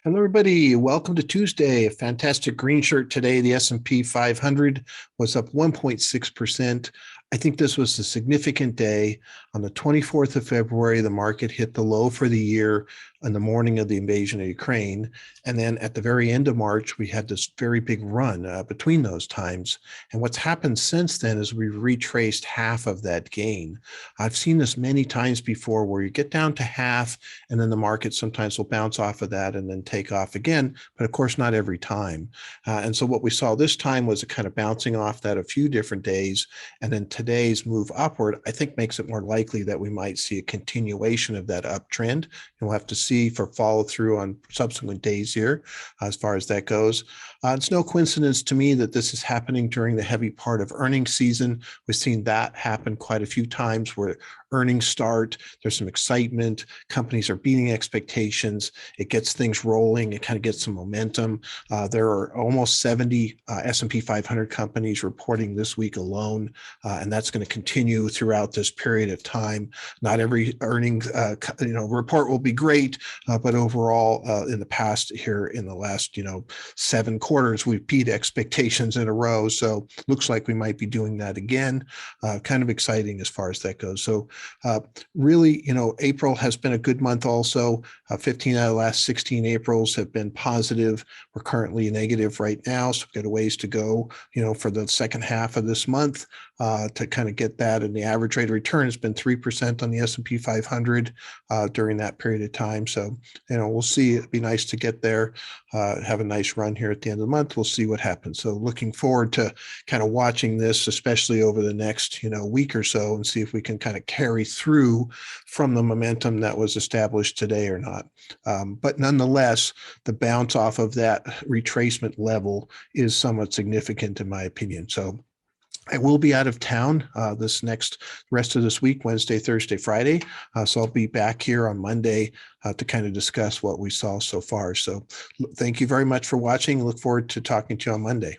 Hello, everybody. Welcome to Tuesday. A fantastic green shirt today. The S&P 500 was up 1.6%. I think this was a significant day. On the 24th of February, the market hit the low for the year on the morning of the invasion of Ukraine. And then at the very end of March, we had this very big run between those times. And what's happened since then is we've retraced half of that gain. I've seen this many times before where you get down to half and then the market sometimes will bounce off of that and then take off again, but of course not every time. And so what we saw this time was a kind of bouncing off that a few different days, and then today's move upward, I think makes it more likely that we might see a continuation of that uptrend. And we'll have to see for follow through on subsequent days here as far as that goes. It's no coincidence to me that this is happening during the heavy part of earnings season. We've seen that happen quite a few times where earnings start, there's some excitement, companies are beating expectations, it gets things rolling, it kind of gets some momentum. There are almost 70 S&P 500 companies reporting this week alone, and that's going to continue throughout this period of time. Not every earnings report will be great, but overall in the past here in the last 7 quarters, we've beat expectations in a row. So looks like we might be doing that again. Kind of exciting as far as that goes. So really, April has been a good month also. 15 out of the last 16 Aprils have been positive. We're currently negative right now, so we've got a ways to go, for the second half of this month to kind of get that. And the average rate of return has been 3% on the S&P 500 during that period of time. So, we'll see. It'd be nice to get there, have a nice run here at the end of the month. We'll see what happens. So looking forward to kind of watching this, especially over the next, week or so, and see if we can kind of carry through from the momentum that was established today or not. But nonetheless, the bounce off of that retracement level is somewhat significant in my opinion. So I will be out of town this next rest of this week, Wednesday, Thursday, Friday. So I'll be back here on Monday to kind of discuss what we saw so far. So thank you very much for watching. Look forward to talking to you on Monday.